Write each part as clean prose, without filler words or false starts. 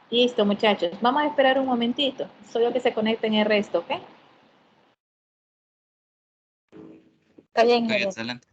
Listo, muchachos. Vamos a esperar un momentito. Solo que se conecten el resto, ¿ok? Está bien, Ok, Javier. excelente.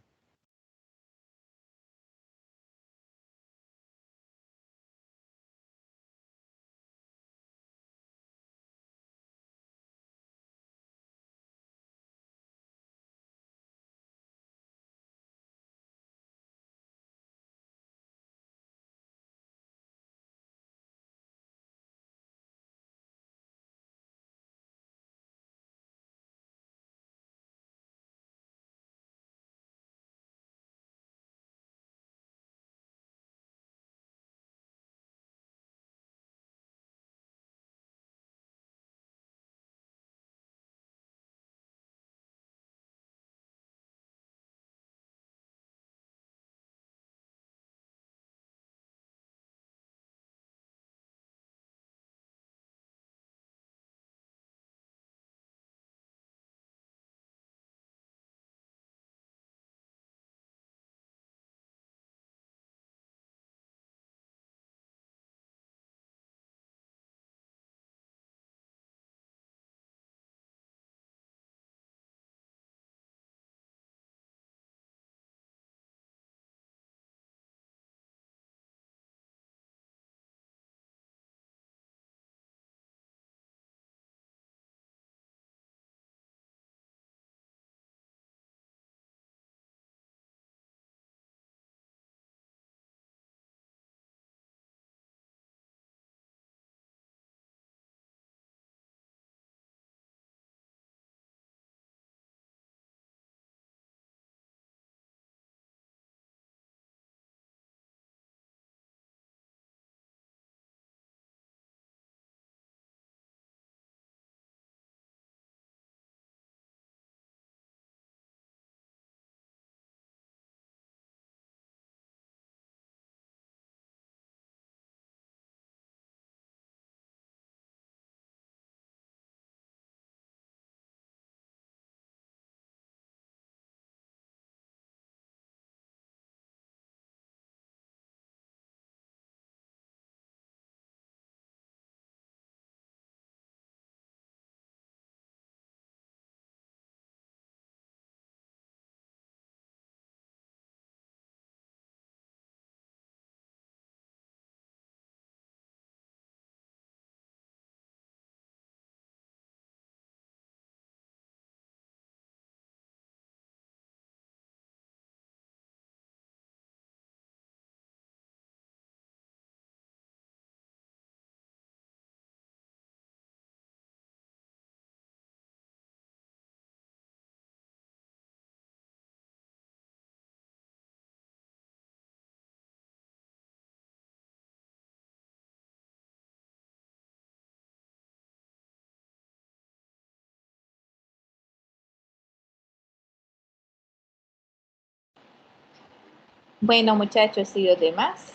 Bueno, muchachos, ¿y los demás?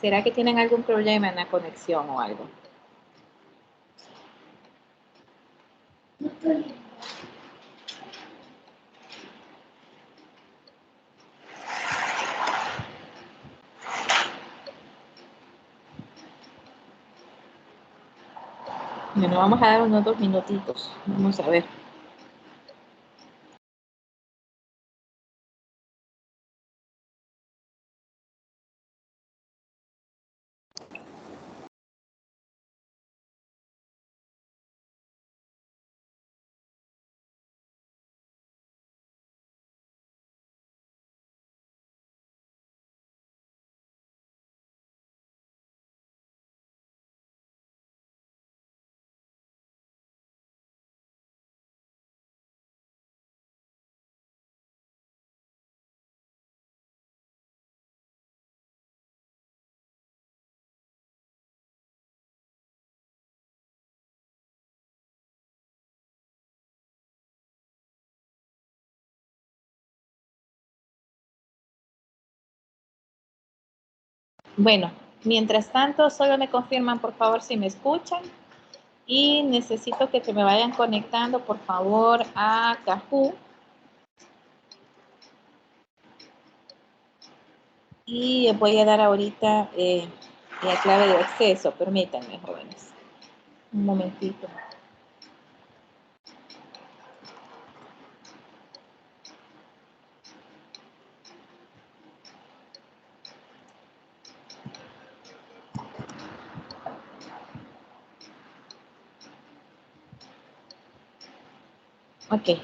¿Será que tienen algún problema en la conexión o algo? Bueno, vamos a dar unos 2 minutitos. Vamos a ver. Bueno, mientras tanto, solo me confirman, por favor, si me escuchan. Y necesito que se me vayan conectando, por favor, a Kahoot. Y voy a dar ahorita La clave de acceso, permítanme, jóvenes. Un momentito. Ok.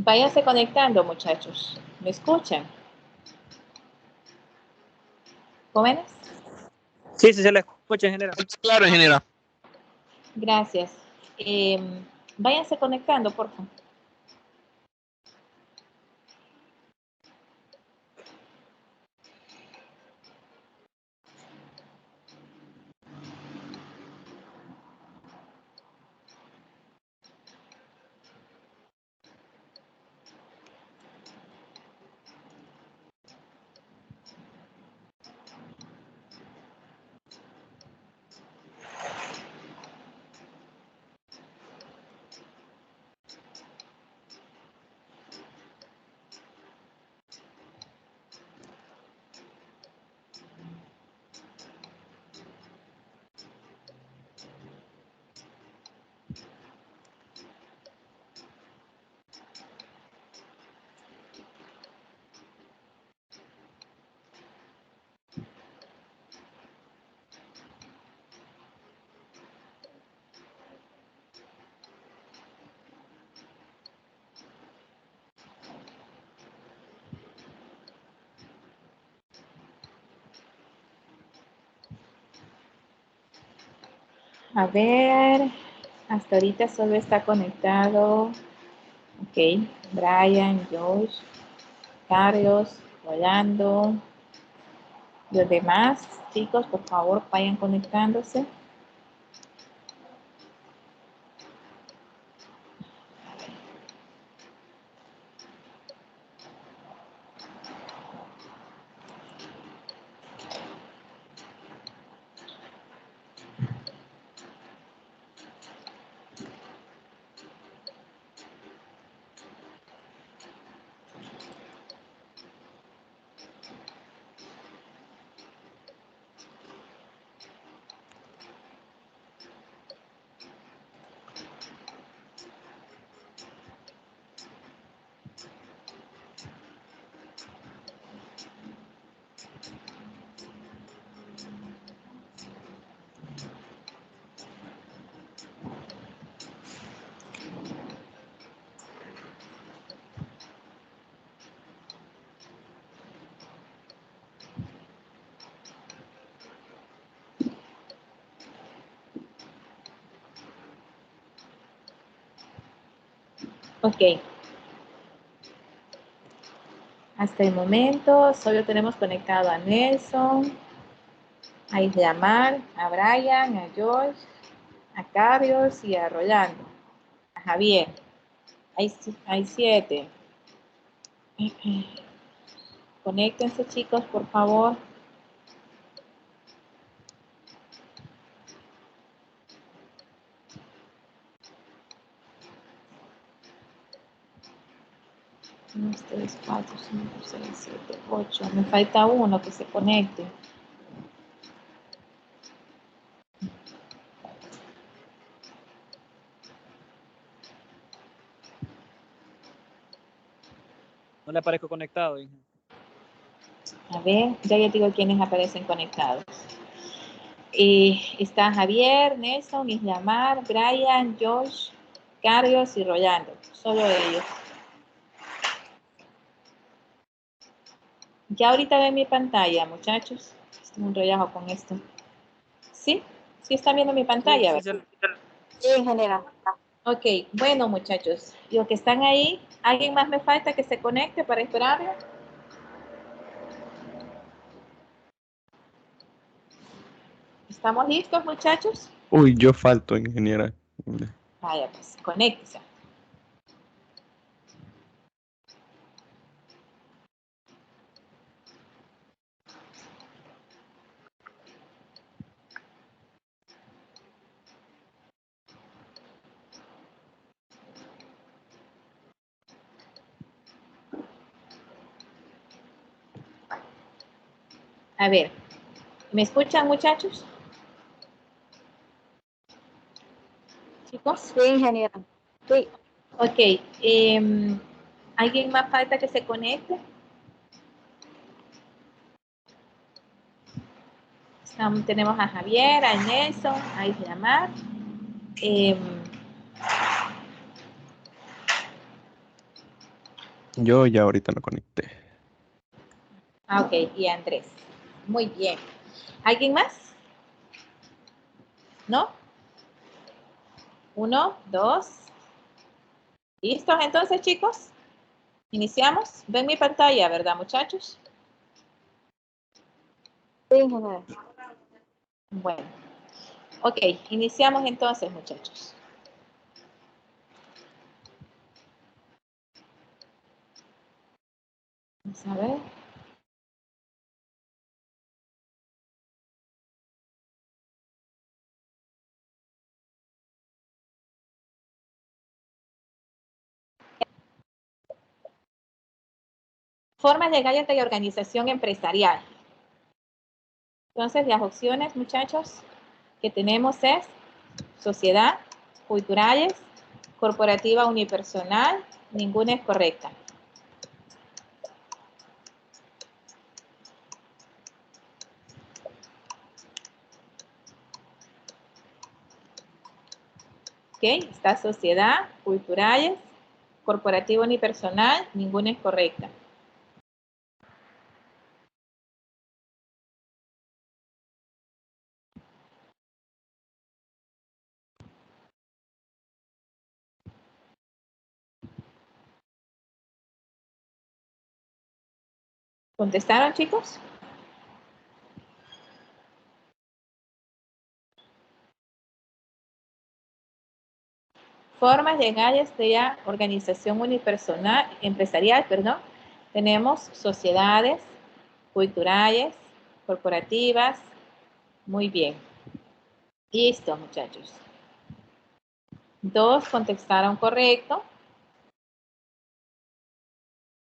Váyanse conectando, muchachos. ¿Me escuchan? ¿Jóvenes? Sí, sí se le escucha, ingeniera. Claro, ingeniera. Gracias. Váyanse conectando, por favor. A ver, hasta ahorita solo está conectado. Ok, Brian, Josh, Carlos, Rolando. Los demás, chicos, por favor, vayan conectándose. Ok. Hasta el momento solo tenemos conectado a Nelson, a Islamar, a Brian, a George, a Carlos y a Rolando. A Javier. Hay 7. Conéctense, chicos, por favor. Uno, 3, 4, 5, 6, 7, 8. Me falta uno que se conecte. No le aparezco conectado, ingeniera. A ver, ya digo quiénes aparecen conectados. Está Javier, Nelson, Islamar, Brian, Josh, Carlos y Rolando. Solo ellos. Ya ahorita ven mi pantalla, muchachos. Estoy un relajo con esto. ¿Sí? ¿Sí están viendo mi pantalla? Sí, Sí, ingeniera. Ok, bueno, muchachos. Los que están ahí, ¿alguien más me falta que se conecte para esperarlo? ¿Estamos listos, muchachos? Uy, yo falto, ingeniera. Vaya, pues, conéctese. A ver, ¿me escuchan, muchachos? Chicos. Sí, ingeniera. Sí. Ok. ¿Alguien más falta que se conecte? Tenemos a Javier, a Nelson, a Islamar. Yo ya ahorita me conecté. Ok, y Andrés. Muy bien. ¿Alguien más? ¿No? 1, 2. ¿Listos entonces, chicos? Iniciamos. Ven mi pantalla, ¿verdad, muchachos? Sí, ingeniera. Bueno. Ok, iniciamos entonces, muchachos. Vamos a ver. Formas legales de organización empresarial. Entonces, las opciones, muchachos, que tenemos es sociedad, culturales, corporativa unipersonal, ninguna es correcta. Ok, está sociedad, culturales, corporativa unipersonal, ninguna es correcta. ¿Contestaron, chicos? Formas legales de la organización unipersonal, empresarial, perdón. Tenemos sociedades, culturales, corporativas. Muy bien. Listo, muchachos. 2 contestaron correcto.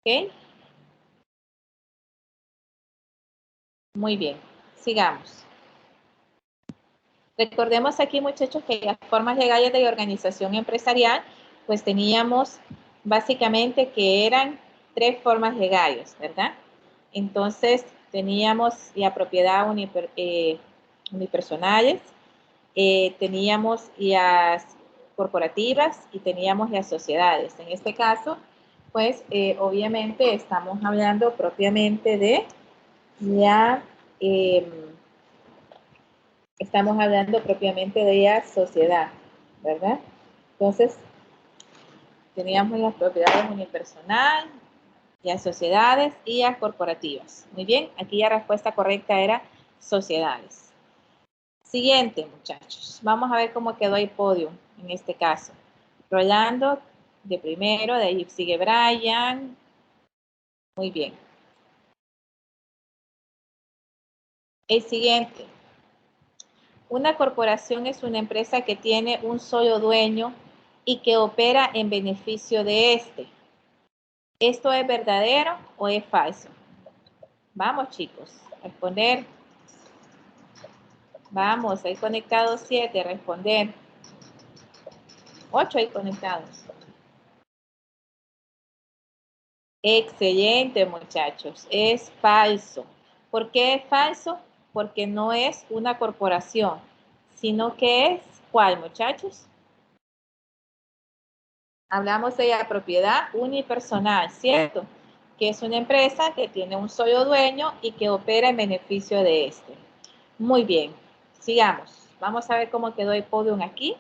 ¿Ok? Muy bien. Sigamos. Recordemos aquí, muchachos, que las formas legales de organización empresarial, pues teníamos básicamente que eran 3 formas legales, ¿verdad? Entonces, teníamos la propiedad unipersonales, teníamos las corporativas y teníamos las sociedades. En este caso, pues, obviamente estamos hablando propiamente de la... estamos hablando propiamente de la sociedad, ¿verdad? Entonces, teníamos las propiedades unipersonal, las sociedades y las corporativas. Muy bien, aquí la respuesta correcta era sociedades. Siguiente, muchachos. Vamos a ver cómo quedó el podio en este caso. Rolando de primero, de ahí sigue Brian. Muy bien. El siguiente. Una corporación es una empresa que tiene un solo dueño y que opera en beneficio de este. ¿Esto es verdadero o es falso? Vamos, chicos, a responder. Vamos, hay conectados 7, responder. 8 hay conectados. Excelente, muchachos. Es falso. ¿Por qué es falso? Porque no es una corporación, sino que es, ¿cuál, muchachos? Hablamos de la propiedad unipersonal, ¿cierto? Que es una empresa que tiene un solo dueño y que opera en beneficio de este. Muy bien, sigamos. Vamos a ver cómo quedó el podium aquí.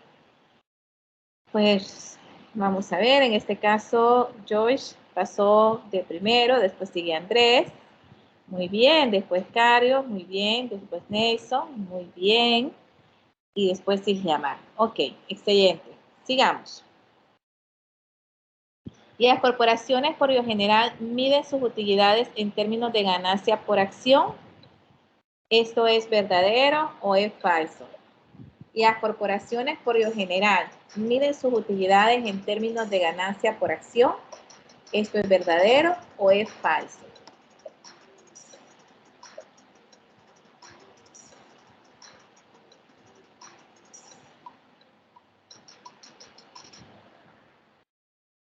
Pues vamos a ver, en este caso Joyce pasó de primero, después sigue Andrés. Muy bien, después Cario, muy bien, después Nelson, muy bien. y después sin llamar. Ok, excelente. Sigamos. Y las corporaciones por lo general miden sus utilidades en términos de ganancia por acción. ¿Esto es verdadero o es falso? Y las corporaciones por lo general miden sus utilidades en términos de ganancia por acción. ¿Esto es verdadero o es falso?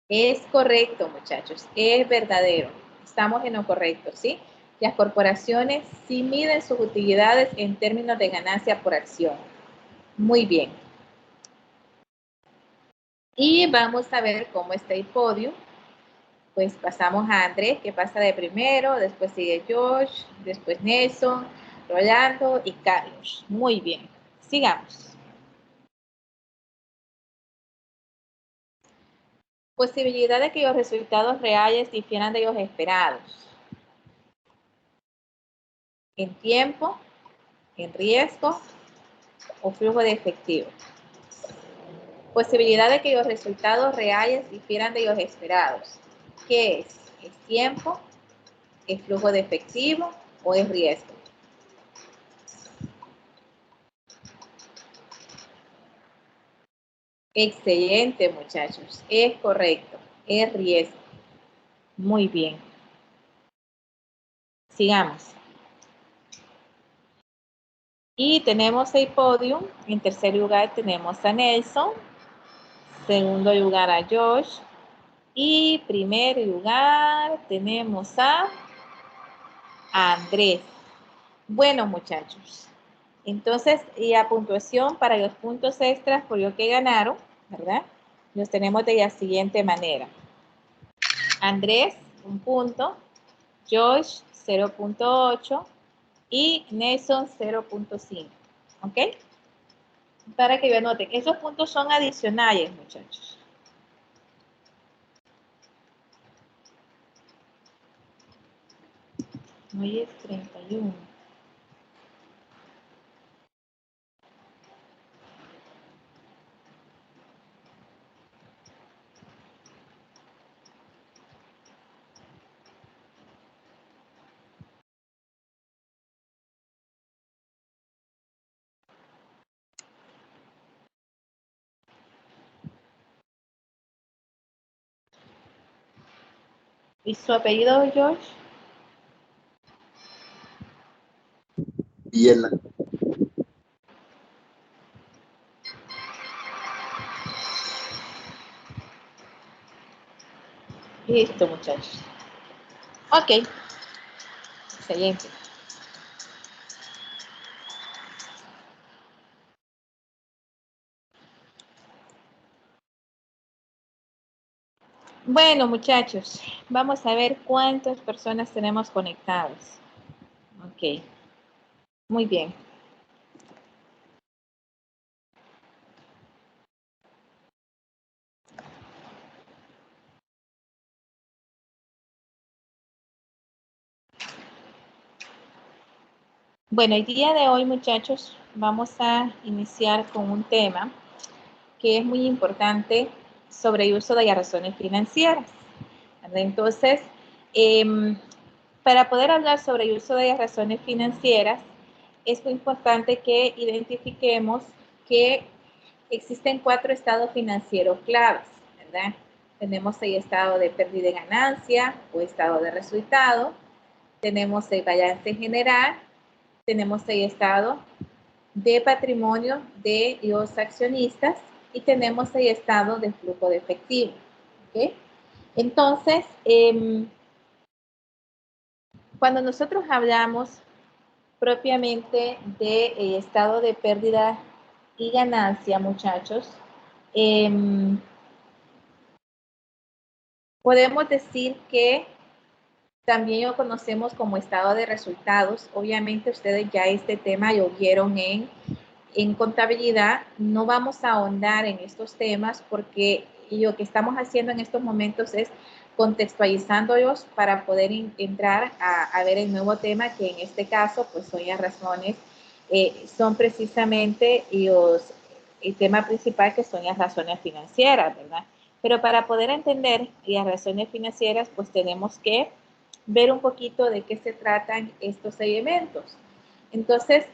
Es correcto, muchachos, es verdadero. Estamos en lo correcto, ¿sí? Las corporaciones sí miden sus utilidades en términos de ganancia por acción. Muy bien. Y vamos a ver cómo está el podio. Pues pasamos a Andrés, que pasa de primero, después sigue Josh, después Nelson, Rolando y Carlos. Muy bien. Sigamos. Posibilidad de que los resultados reales difieran de los esperados. En tiempo, en riesgo o flujo de efectivo. Posibilidad de que los resultados reales difieran de los esperados. ¿Qué es? ¿Es tiempo? ¿Es flujo de efectivo o es riesgo? Excelente, muchachos. Es correcto. Es riesgo. Muy bien. Sigamos. Y tenemos el podium. En tercer lugar tenemos a Nelson. Segundo lugar a Josh. Y primer lugar tenemos a Andrés. Bueno, muchachos. Entonces, y a puntuación para los puntos extras por lo que ganaron, ¿verdad? Los tenemos de la siguiente manera. Andrés, 1 punto. Josh, 0.8. Y Nelson, 0.5. ¿Ok? Para que lo anoten. Esos puntos son adicionales, muchachos. Hoy es 31. ¿Y su apellido, George? Viela. Listo, muchachos. Ok. Excelente. Bueno, muchachos, vamos a ver cuántas personas tenemos conectadas. Ok. Muy bien. Bueno, el día de hoy, muchachos, vamos a iniciar con un tema que es muy importante sobre el uso de las razones financieras. Entonces, para poder hablar sobre el uso de las razones financieras, es muy importante que identifiquemos que existen 4 estados financieros claves, ¿verdad? Tenemos el estado de pérdida y ganancia o estado de resultado, tenemos el balance general, tenemos el estado de patrimonio de los accionistas y tenemos el estado de flujo de efectivo. ¿Okay? Entonces, cuando nosotros hablamos propiamente de estado de pérdida y ganancia, muchachos, podemos decir que también lo conocemos como estado de resultados. Obviamente ustedes ya este tema lo vieron en contabilidad. No vamos a ahondar en estos temas porque lo que estamos haciendo en estos momentos es contextualizándolos para poder entrar a ver el nuevo tema, que en este caso pues son las razones son precisamente el tema principal, que son las razones financieras, ¿verdad? Pero para poder entender las razones financieras, pues tenemos que ver un poquito de qué se tratan estos elementos. Entonces,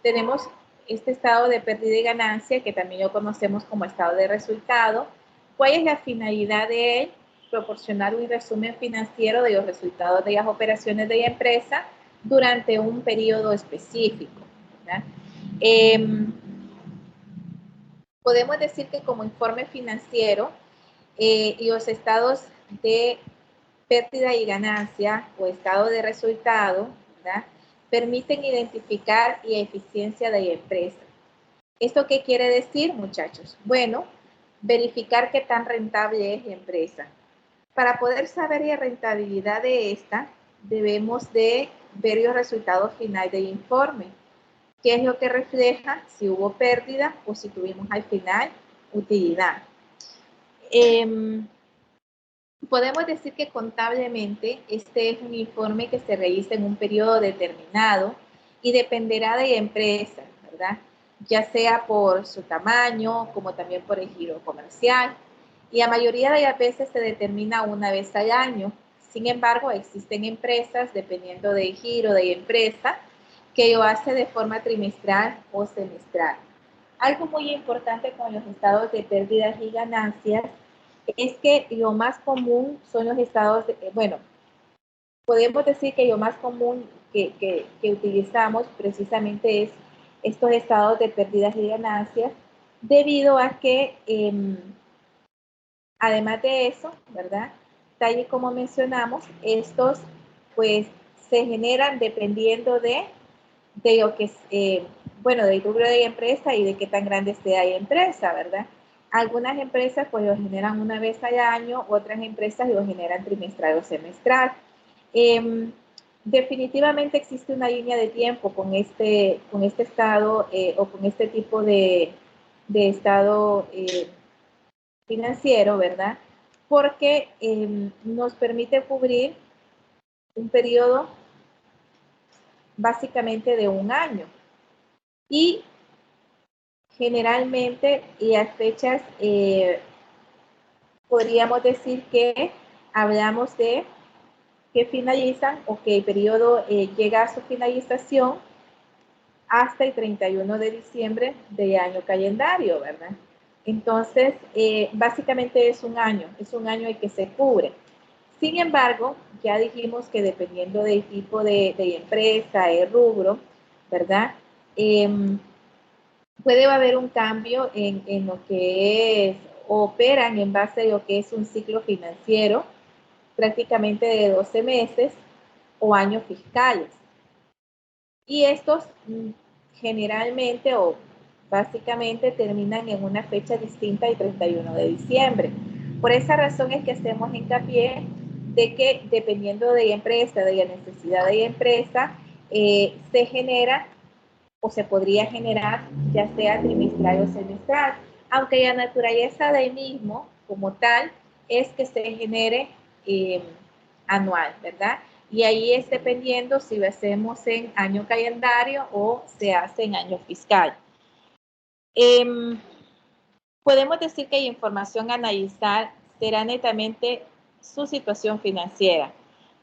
tenemos este estado de pérdida y ganancia, que también lo conocemos como estado de resultado. ¿Cuál es la finalidad de él? Proporcionar un resumen financiero de los resultados de las operaciones de la empresa durante un periodo específico, ¿verdad? Podemos decir que como informe financiero y los estados de pérdida y ganancia o estado de resultado, ¿verdad?, permiten identificar la eficiencia de la empresa. ¿Esto qué quiere decir, muchachos? Bueno, verificar qué tan rentable es la empresa. Para poder saber la rentabilidad de esta, debemos de ver los resultados finales del informe. ¿Qué es lo que refleja si hubo pérdida o si tuvimos al final utilidad? Podemos decir que contablemente este es un informe que se realiza en un periodo determinado y dependerá de la empresa, ¿verdad? Ya sea por su tamaño, como también por el giro comercial. Y la mayoría de las veces se determina una vez al año. Sin embargo, existen empresas, dependiendo del giro de la empresa, que lo hace de forma trimestral o semestral. Algo muy importante con los estados de pérdidas y ganancias es que lo más común son los estados, bueno, podemos decir que lo más común que utilizamos precisamente es estos estados de pérdidas y ganancias, debido a que, además de eso, ¿verdad?, tal y como mencionamos, estos pues se generan dependiendo de lo que es, bueno, del rubro de la empresa y de qué tan grande sea la empresa, ¿verdad? Algunas empresas pues lo generan una vez al año, otras empresas lo generan trimestral o semestral. Definitivamente existe una línea de tiempo con este estado o con este tipo de estado financiero, ¿verdad? Porque nos permite cubrir un periodo básicamente de un año. Y generalmente las fechas, podríamos decir que hablamos de que finalizan o que el periodo llega a su finalización hasta el 31 de diciembre del año calendario, ¿verdad? Entonces, básicamente es un año el que se cubre. Sin embargo, ya dijimos que dependiendo del tipo de empresa, el rubro, ¿verdad?, puede haber un cambio en lo que es, operan en base a lo que es un ciclo financiero, prácticamente de 12 meses o años fiscales. Y estos generalmente o básicamente terminan en una fecha distinta al 31 de diciembre. Por esa razón es que hacemos hincapié de que dependiendo de la empresa, de la necesidad de la empresa, se genera o se podría generar ya sea trimestral o semestral, aunque la naturaleza del mismo como tal es que se genere anual, ¿verdad? Y ahí es dependiendo si lo hacemos en año calendario o se hace en año fiscal. Podemos decir que la información a analizar será netamente su situación financiera,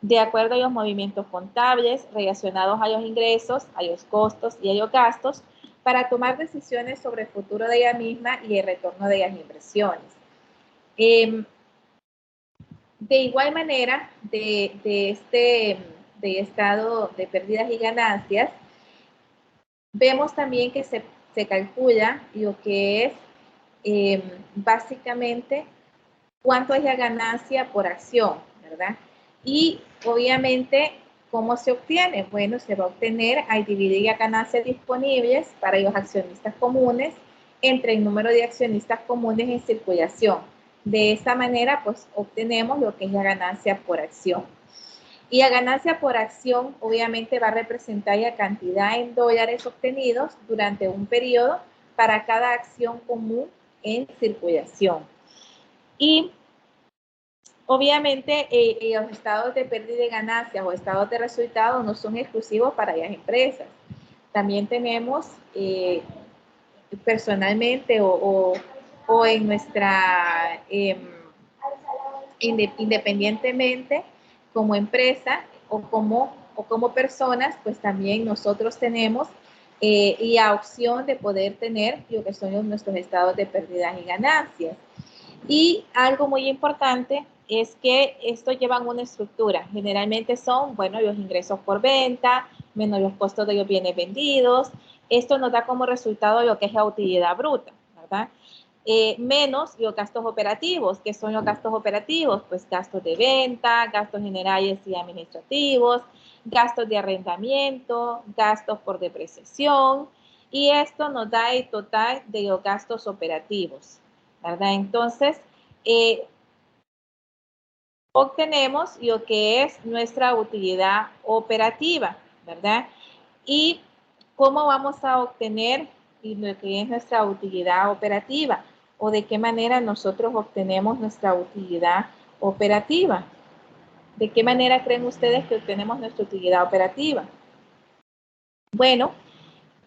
de acuerdo a los movimientos contables relacionados a los ingresos, a los costos y a los gastos, para tomar decisiones sobre el futuro de ella misma y el retorno de las inversiones. De igual manera, de estado de pérdidas y ganancias, vemos también que se calcula lo que es básicamente cuánto es la ganancia por acción, ¿verdad? Y obviamente, ¿cómo se obtiene? Bueno, se va a obtener al dividir las ganancias disponibles para los accionistas comunes entre el número de accionistas comunes en circulación. De esa manera, pues, obtenemos lo que es la ganancia por acción. Y la ganancia por acción, obviamente, va a representar la cantidad en dólares obtenidos durante un periodo para cada acción común en circulación. Y obviamente los estados de pérdida de ganancias o estados de resultados no son exclusivos para las empresas. también tenemos personalmente o en nuestra, independientemente como empresa o como personas, pues también nosotros tenemos la opción de poder tener lo que son nuestros estados de pérdidas y ganancias. Y algo muy importante es que esto llevan una estructura. Generalmente son, bueno, los ingresos por venta, menos los costos de los bienes vendidos. Esto nos da como resultado lo que es la utilidad bruta, ¿verdad? Menos los gastos operativos. ¿Qué son los gastos operativos? Pues gastos de venta, gastos generales y administrativos, gastos de arrendamiento, gastos por depreciación. Y esto nos da el total de los gastos operativos, ¿verdad? Entonces, obtenemos lo que es nuestra utilidad operativa, ¿verdad? Y cómo vamos a obtener lo que es nuestra utilidad operativa o de qué manera nosotros obtenemos nuestra utilidad operativa. ¿De qué manera creen ustedes que obtenemos nuestra utilidad operativa? Bueno,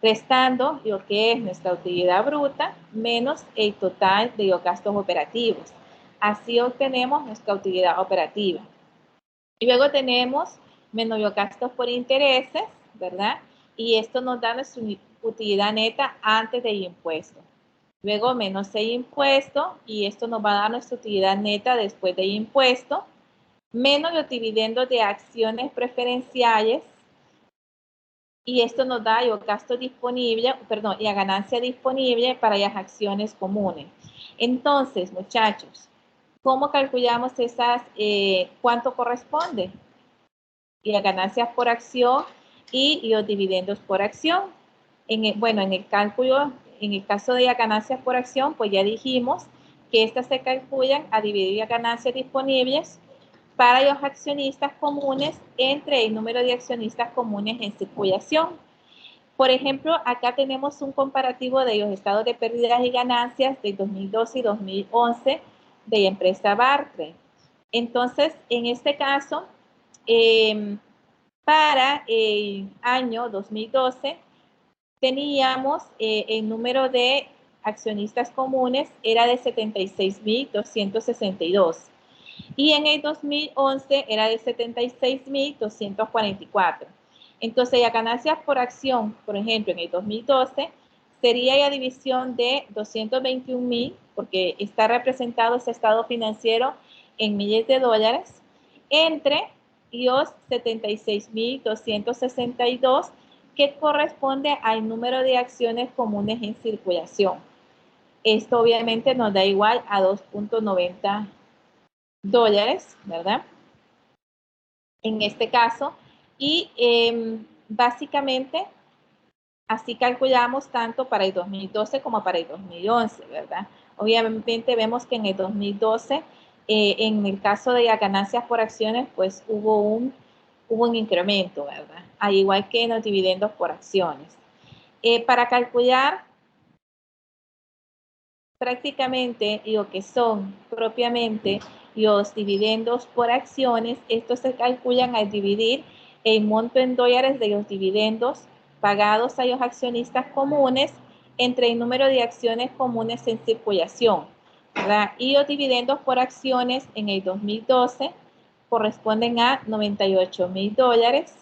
restando lo que es nuestra utilidad bruta menos el total de los gastos operativos. Así obtenemos nuestra utilidad operativa. Y luego tenemos menos los gastos por intereses, ¿verdad? Y esto nos da nuestra utilidad neta antes del impuesto. Luego menos el impuesto y esto nos va a dar nuestra utilidad neta después del impuesto, menos los dividendos de acciones preferenciales y esto nos da los gastos disponibles, perdón, la ganancia disponible para las acciones comunes. Entonces, muchachos, ¿cómo calculamos esas, cuánto corresponde? Y las ganancias por acción y los dividendos por acción. Bueno, en el cálculo, en el caso de las ganancias por acción, pues ya dijimos que estas se calculan a dividir las ganancias disponibles para los accionistas comunes entre el número de accionistas comunes en circulación. Por ejemplo, acá tenemos un comparativo de los estados de pérdidas y ganancias de 2012 y 2011 de la empresa Barclay. Entonces, en este caso, para el año 2012, teníamos el número de accionistas comunes era de 76.262 y en el 2011 era de 76.244. Entonces, las ganancias por acción, por ejemplo, en el 2012, sería la división de 221.000, porque está representado ese estado financiero en miles de dólares, entre los 76.262, que corresponde al número de acciones comunes en circulación. Esto obviamente nos da igual a 2.90 dólares, ¿verdad? En este caso, y básicamente así calculamos tanto para el 2012 como para el 2011, ¿verdad? Obviamente vemos que en el 2012, en el caso de las ganancias por acciones, pues hubo un incremento, ¿verdad? Al igual que en los dividendos por acciones. Para calcular prácticamente lo que son propiamente los dividendos por acciones, estos se calculan al dividir el monto en dólares de los dividendos pagados a los accionistas comunes entre el número de acciones comunes en circulación, ¿verdad? Y los dividendos por acciones en el 2012 corresponden a 98.000 dólares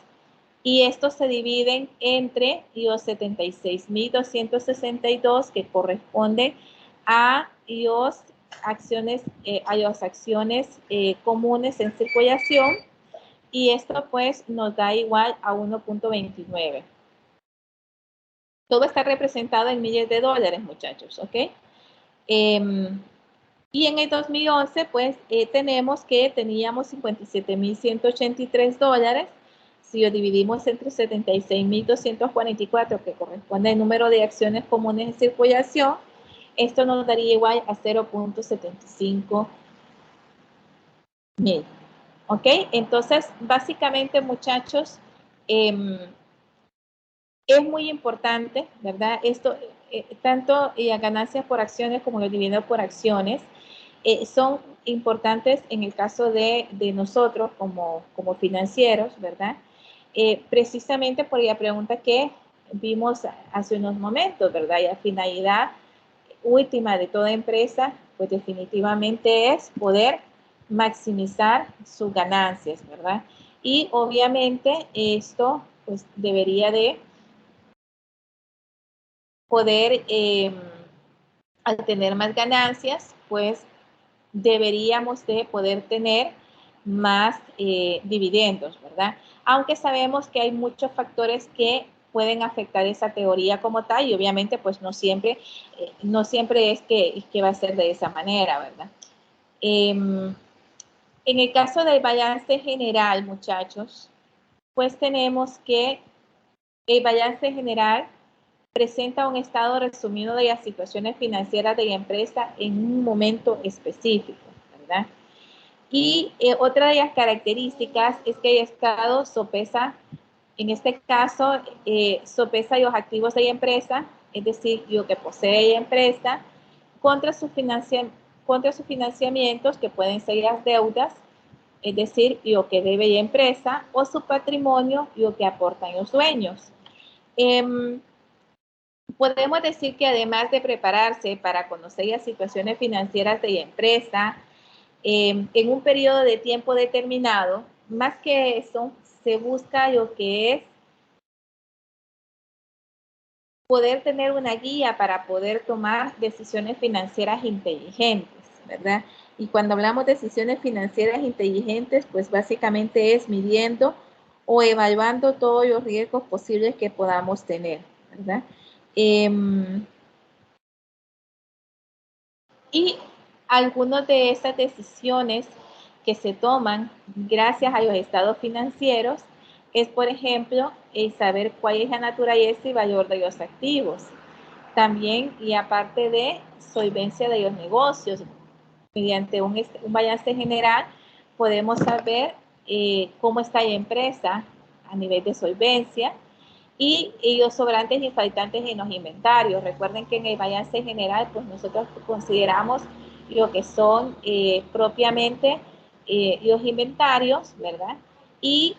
y estos se dividen entre los 76.262 que corresponden a las acciones comunes en circulación y esto pues nos da igual a 1.29. Todo está representado en miles de dólares, muchachos, ¿ok? Y en el 2011 pues tenemos que teníamos 57.183 dólares. Si lo dividimos entre 76.244 que corresponde al número de acciones comunes en circulación, esto nos daría igual a 0.75 mil. ¿Ok? Entonces, básicamente, muchachos, es muy importante, ¿verdad? Esto, tanto las ganancias por acciones como los dividendos por acciones, son importantes en el caso de nosotros como financieros, ¿verdad? Precisamente por la pregunta que vimos hace unos momentos, ¿verdad? Y la finalidad última de toda empresa, pues definitivamente es poder maximizar sus ganancias, ¿verdad? Y obviamente esto pues debería de poder, al tener más ganancias, pues deberíamos de poder tener más dividendos, ¿verdad? Aunque sabemos que hay muchos factores que pueden afectar esa teoría como tal y obviamente pues no siempre es que va a ser de esa manera, ¿verdad? En el caso del balance general, muchachos, pues tenemos que el balance general presenta un estado resumido de las situaciones financieras de la empresa en un momento específico, ¿verdad? Y otra de las características es que el Estado sopesa, en este caso, sopesa los activos de la empresa, es decir, lo que posee la empresa, contra sus financiamientos, que pueden ser las deudas, es decir, lo que debe la empresa, o su patrimonio, lo que aportan los dueños. Podemos decir que además de prepararse para conocer las situaciones financieras de la empresa, en un periodo de tiempo determinado, más que eso, se busca lo que es poder tener una guía para poder tomar decisiones financieras inteligentes, ¿verdad? Y cuando hablamos de decisiones financieras inteligentes, pues básicamente es midiendo o evaluando todos los riesgos posibles que podamos tener, ¿verdad? Y algunas de esas decisiones que se toman gracias a los estados financieros es, por ejemplo, el saber cuál es la naturaleza y valor de los activos. También, y aparte de solvencia de los negocios, mediante un balance general, podemos saber cómo está la empresa a nivel de solvencia y los sobrantes y faltantes en los inventarios. Recuerden que en el balance general, pues nosotros consideramos lo que son propiamente los inventarios, ¿verdad? Y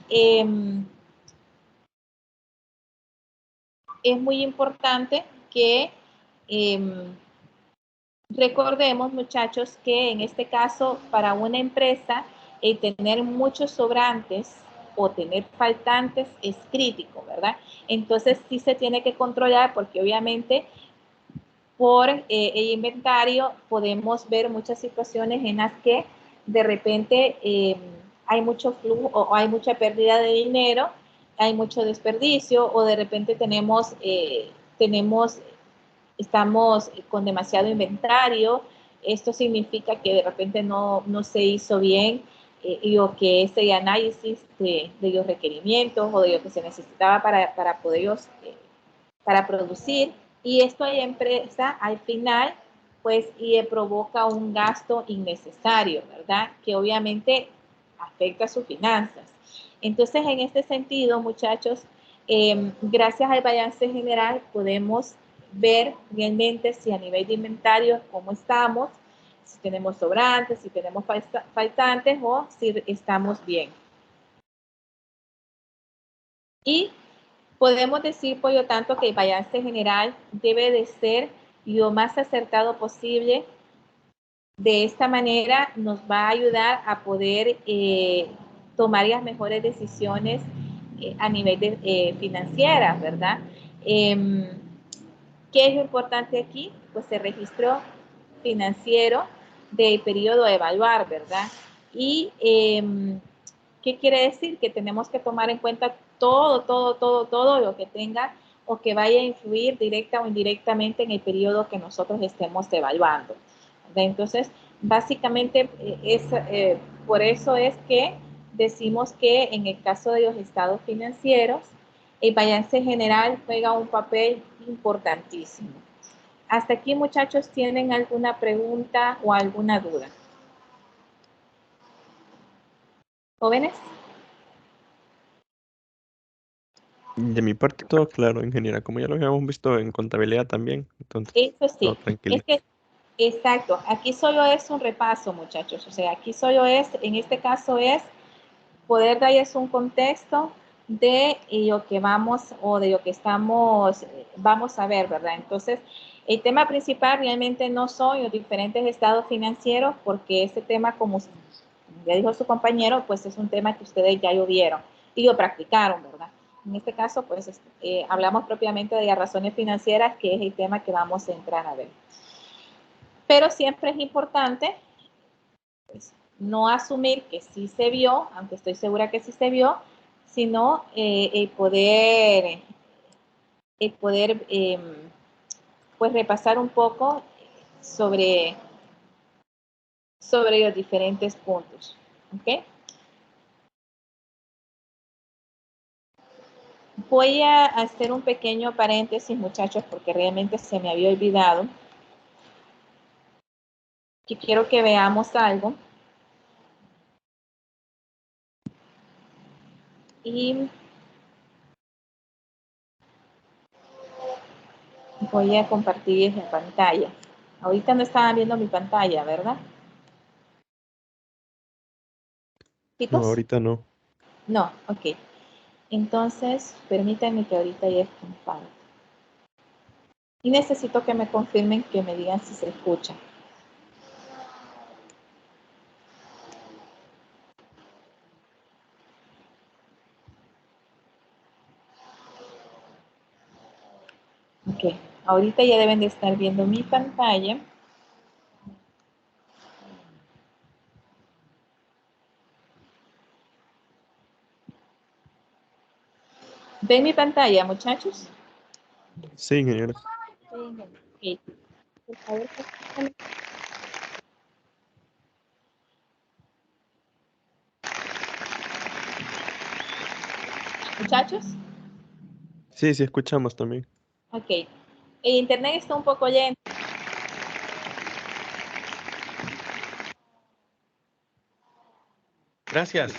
es muy importante que recordemos, muchachos, que en este caso, para una empresa, el tener muchos sobrantes o tener faltantes es crítico, ¿verdad? Entonces, sí se tiene que controlar porque obviamente por el inventario podemos ver muchas situaciones en las que de repente hay mucho flujo o hay mucha pérdida de dinero, hay mucho desperdicio o de repente estamos con demasiado inventario. Esto significa que de repente no se hizo bien lo que es el análisis de los requerimientos o de lo que se necesitaba para poderlos, para producir. Y esto a la empresa al final pues le provoca un gasto innecesario, ¿verdad? Que obviamente afecta a sus finanzas. Entonces, en este sentido, muchachos, gracias al balance general podemos ver realmente si a nivel de inventario cómo estamos, si tenemos sobrantes, si tenemos faltantes o si estamos bien. Y podemos decir, por lo tanto, que el balance general debe de ser lo más acertado posible. De esta manera nos va a ayudar a poder tomar las mejores decisiones a nivel de financieras, ¿verdad? ¿Qué es lo importante aquí? Pues el registro financiero del periodo a evaluar, ¿verdad? Y ¿qué quiere decir? Que tenemos que tomar en cuenta todo lo que tenga o que vaya a influir directa o indirectamente en el periodo que nosotros estemos evaluando. Entonces, básicamente, por eso es que decimos que en el caso de los estados financieros, el balance general juega un papel importantísimo. Hasta aquí, muchachos, ¿tienen alguna pregunta o alguna duda? ¿Jóvenes? De mi parte todo claro, ingeniera, como ya lo habíamos visto en contabilidad también, entonces Eso todo sí, tranquilo. es que, exacto, aquí solo es un repaso, muchachos, o sea, aquí solo es, en este caso es poder darles un contexto de lo que vamos o de lo que vamos a ver, ¿verdad? Entonces, el tema principal realmente no son los diferentes estados financieros, porque ese tema, como ya dijo su compañero, pues es un tema que ustedes ya lo vieron y lo practicaron, ¿verdad? En este caso, pues hablamos propiamente de las razones financieras, que es el tema que vamos a entrar a ver. Pero siempre es importante, pues, no asumir que sí se vio, aunque estoy segura que sí se vio, sino el poder pues repasar un poco sobre los diferentes puntos. ¿Ok? Voy a hacer un pequeño paréntesis, muchachos, porque realmente se me había olvidado que quiero que veamos algo. Y voy a compartir la pantalla. Ahorita no estaban viendo mi pantalla, ¿verdad? No, ¿Chicos? ahorita no. No, ok. Entonces, permítanme que ahorita ya comparto. Y necesito que me confirmen, que me digan si se escucha. Ok, ahorita ya deben de estar viendo mi pantalla. ¿Ven mi pantalla, muchachos? Sí, ingeniera. Ok. Por favor, confírmenme. Muchachos, Sí, sí, escuchamos también. ok. El internet está un poco lento. Gracias.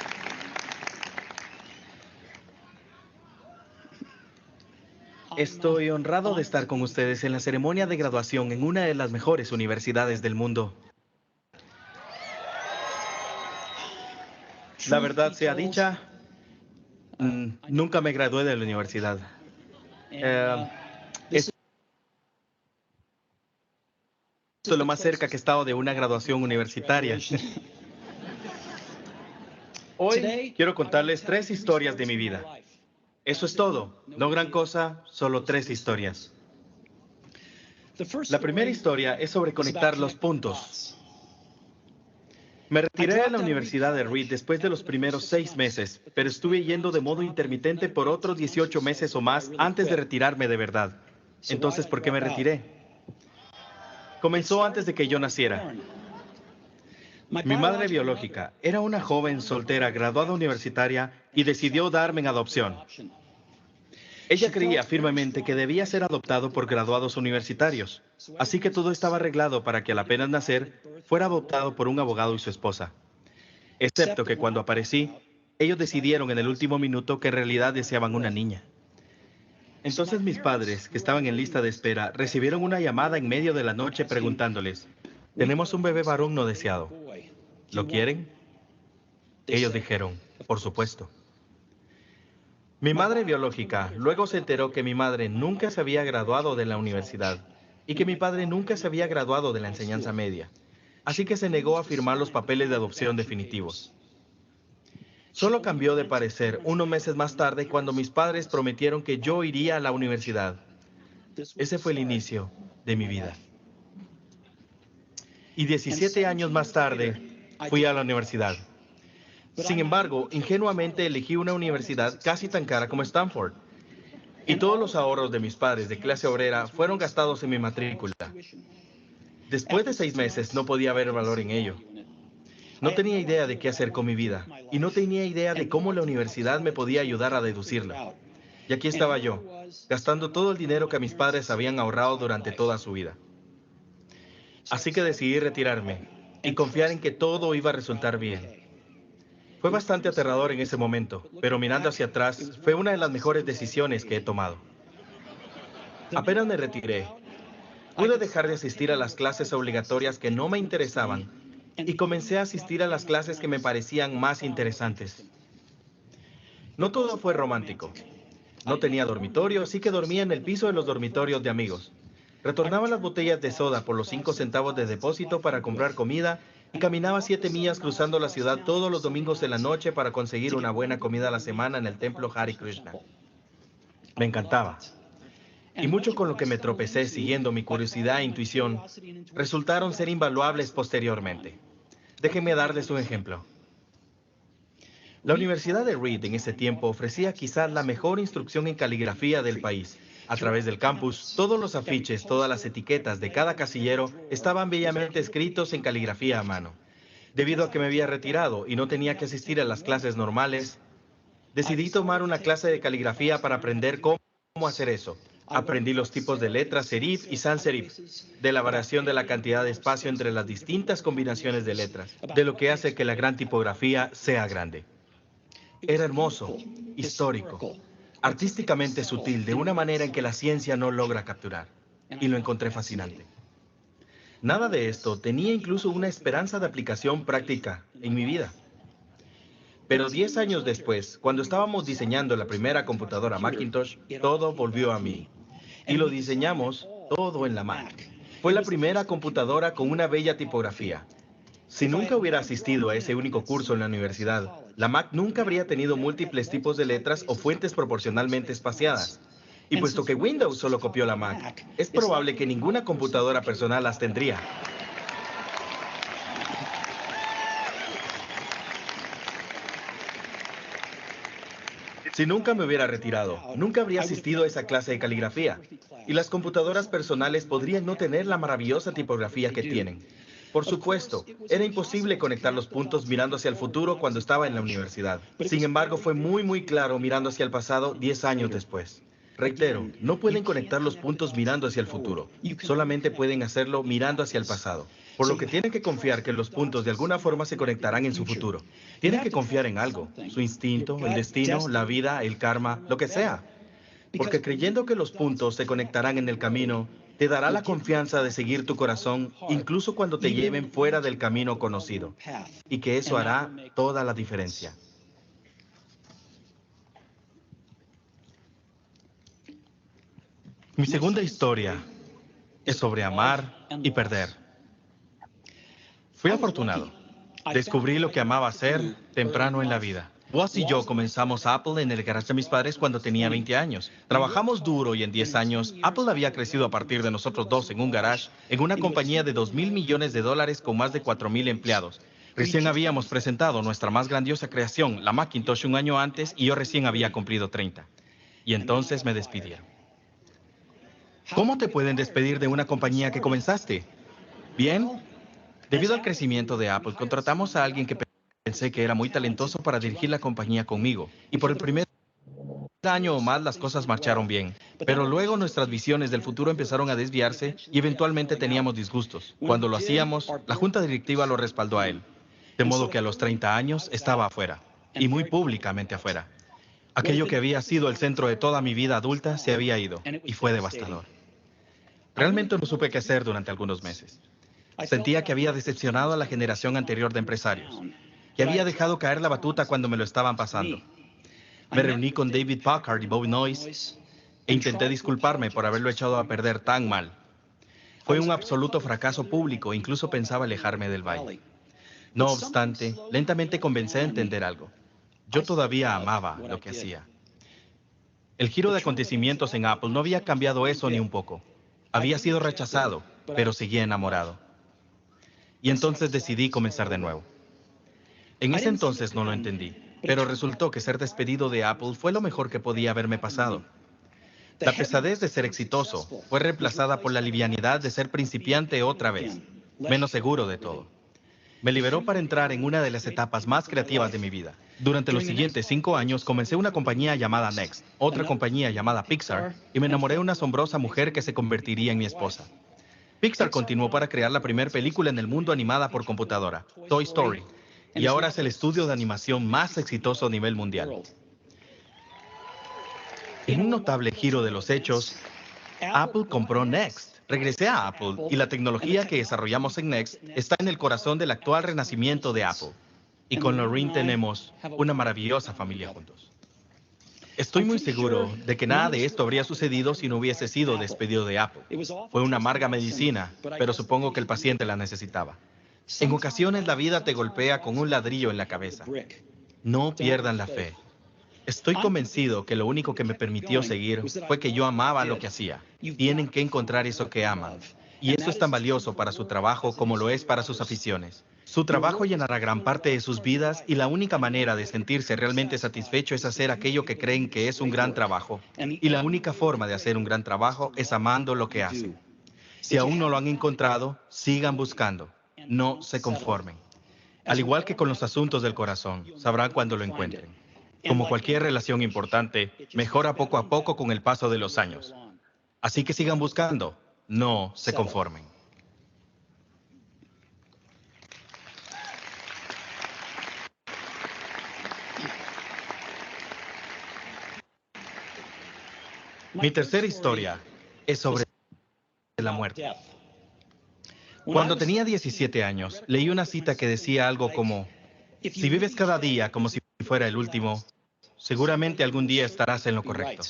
Estoy honrado de estar con ustedes en la ceremonia de graduación en una de las mejores universidades del mundo. La verdad sea dicha, nunca me gradué de la universidad. Esto es lo más cerca que he estado de una graduación universitaria. Hoy quiero contarles 3 historias de mi vida. Eso es todo. No gran cosa, solo 3 historias. La primera historia es sobre conectar los puntos. Me retiré de la Universidad de Reed después de los primeros 6 meses, pero estuve yendo de modo intermitente por otros 18 meses o más antes de retirarme de verdad. Entonces, ¿por qué me retiré? Comenzó antes de que yo naciera. Mi madre biológica era una joven soltera graduada universitaria y decidió darme en adopción. Ella creía firmemente que debía ser adoptado por graduados universitarios, así que todo estaba arreglado para que al apenas nacer fuera adoptado por un abogado y su esposa. Excepto que cuando aparecí, ellos decidieron en el último minuto que en realidad deseaban una niña. Entonces mis padres, que estaban en lista de espera, recibieron una llamada en medio de la noche preguntándoles: «Tenemos un bebé varón no deseado. ¿Lo quieren?». Ellos dijeron: «Por supuesto». Mi madre biológica luego se enteró que mi madre nunca se había graduado de la universidad y que mi padre nunca se había graduado de la enseñanza media, así que se negó a firmar los papeles de adopción definitivos. Solo cambió de parecer unos meses más tarde cuando mis padres prometieron que yo iría a la universidad. Ese fue el inicio de mi vida. Y 17 años más tarde fui a la universidad. Sin embargo, ingenuamente elegí una universidad casi tan cara como Stanford. Y todos los ahorros de mis padres de clase obrera fueron gastados en mi matrícula. Después de 6 meses no podía ver valor en ello. No tenía idea de qué hacer con mi vida y no tenía idea de cómo la universidad me podía ayudar a deducirla. Y aquí estaba yo, gastando todo el dinero que mis padres habían ahorrado durante toda su vida. Así que decidí retirarme y confiar en que todo iba a resultar bien. Fue bastante aterrador en ese momento, pero mirando hacia atrás, fue una de las mejores decisiones que he tomado. Apenas me retiré, pude dejar de asistir a las clases obligatorias que no me interesaban y comencé a asistir a las clases que me parecían más interesantes. No todo fue romántico. No tenía dormitorio, así que dormía en el piso de los dormitorios de amigos. Retornaba las botellas de soda por los 5 centavos de depósito para comprar comida y caminaba 7 millas cruzando la ciudad todos los domingos en la noche para conseguir una buena comida a la semana en el templo Hare Krishna. Me encantaba. Y mucho con lo que me tropecé siguiendo mi curiosidad e intuición resultaron ser invaluables posteriormente. Déjenme darles un ejemplo. La Universidad de Reed en ese tiempo ofrecía quizás la mejor instrucción en caligrafía del país. A través del campus, todos los afiches, todas las etiquetas de cada casillero estaban bellamente escritos en caligrafía a mano. Debido a que me había retirado y no tenía que asistir a las clases normales, decidí tomar una clase de caligrafía para aprender cómo hacer eso. Aprendí los tipos de letras serif y sans serif, de la variación de la cantidad de espacio entre las distintas combinaciones de letras, de lo que hace que la gran tipografía sea grande. Era hermoso, histórico, artísticamente sutil, de una manera en que la ciencia no logra capturar. Y lo encontré fascinante. Nada de esto tenía incluso una esperanza de aplicación práctica en mi vida. Pero 10 años después, cuando estábamos diseñando la primera computadora Macintosh, todo volvió a mí. Y lo diseñamos todo en la Mac. Fue la primera computadora con una bella tipografía. Si nunca hubiera asistido a ese único curso en la universidad, la Mac nunca habría tenido múltiples tipos de letras o fuentes proporcionalmente espaciadas. Y puesto que Windows solo copió la Mac, es probable que ninguna computadora personal las tendría. Si nunca me hubiera retirado, nunca habría asistido a esa clase de caligrafía. Y las computadoras personales podrían no tener la maravillosa tipografía que tienen. Por supuesto, era imposible conectar los puntos mirando hacia el futuro cuando estaba en la universidad. Sin embargo, fue muy claro mirando hacia el pasado 10 años después. Reitero, no pueden conectar los puntos mirando hacia el futuro. Solamente pueden hacerlo mirando hacia el pasado. Por lo que tienen que confiar que los puntos de alguna forma se conectarán en su futuro. Tienen que confiar en algo, su instinto, el destino, la vida, el karma, lo que sea. Porque creyendo que los puntos se conectarán en el camino, te dará la confianza de seguir tu corazón, incluso cuando te lleven fuera del camino conocido. Y que eso hará toda la diferencia. Mi segunda historia es sobre amar y perder. Fui afortunado. Descubrí lo que amaba hacer temprano en la vida. Woz y yo comenzamos Apple en el garage de mis padres cuando tenía 20 años. Trabajamos duro y en 10 años, Apple había crecido a partir de nosotros dos en un garage, en una compañía de $2,000 millones con más de 4,000 empleados. Recién habíamos presentado nuestra más grandiosa creación, la Macintosh, un año antes y yo recién había cumplido 30. Y entonces me despidieron. ¿Cómo te pueden despedir de una compañía que comenzaste? Bien, debido al crecimiento de Apple, contratamos a alguien que pensé que era muy talentoso para dirigir la compañía conmigo. Y por el primer año o más las cosas marcharon bien. Pero luego nuestras visiones del futuro empezaron a desviarse y eventualmente teníamos disgustos. Cuando lo hacíamos, la junta directiva lo respaldó a él. De modo que a los 30 años estaba afuera. Y muy públicamente afuera. Aquello que había sido el centro de toda mi vida adulta se había ido. Y fue devastador. Realmente no supe qué hacer durante algunos meses. Sentía que había decepcionado a la generación anterior de empresarios, que había dejado caer la batuta cuando me lo estaban pasando. Me reuní con David Packard y Bobby Noyce e intenté disculparme por haberlo echado a perder tan mal. Fue un absoluto fracaso público, incluso pensaba alejarme del baile. No obstante, lentamente comencé a entender algo. Yo todavía amaba lo que hacía. El giro de acontecimientos en Apple no había cambiado eso ni un poco. Había sido rechazado, pero seguía enamorado. Y entonces decidí comenzar de nuevo. En ese entonces no lo entendí, pero resultó que ser despedido de Apple fue lo mejor que podía haberme pasado. La pesadez de ser exitoso fue reemplazada por la livianidad de ser principiante otra vez, menos seguro de todo. Me liberó para entrar en una de las etapas más creativas de mi vida. Durante los siguientes 5 años comencé una compañía llamada Next, otra compañía llamada Pixar, y me enamoré de una asombrosa mujer que se convertiría en mi esposa. Pixar continuó para crear la primera película en el mundo animada por computadora, Toy Story, y ahora es el estudio de animación más exitoso a nivel mundial. En un notable giro de los hechos, Apple compró Next. Regresé a Apple y la tecnología que desarrollamos en Next está en el corazón del actual renacimiento de Apple. Y con Lorraine tenemos una maravillosa familia juntos. Estoy muy seguro de que nada de esto habría sucedido si no hubiese sido despedido de Apple. Fue una amarga medicina, pero supongo que el paciente la necesitaba. En ocasiones la vida te golpea con un ladrillo en la cabeza. No pierdan la fe. Estoy convencido que lo único que me permitió seguir fue que yo amaba lo que hacía. Tienen que encontrar eso que aman. Y eso es tan valioso para su trabajo como lo es para sus aficiones. Su trabajo llenará gran parte de sus vidas y la única manera de sentirse realmente satisfecho es hacer aquello que creen que es un gran trabajo. Y la única forma de hacer un gran trabajo es amando lo que hacen. Si aún no lo han encontrado, sigan buscando. No se conformen. Al igual que con los asuntos del corazón, sabrán cuando lo encuentren. Como cualquier relación importante, mejora poco a poco con el paso de los años. Así que sigan buscando. No se conformen. Mi tercera historia es sobre la muerte. Cuando tenía 17 años, leí una cita que decía algo como: si vives cada día como si fuera el último, seguramente algún día estarás en lo correcto.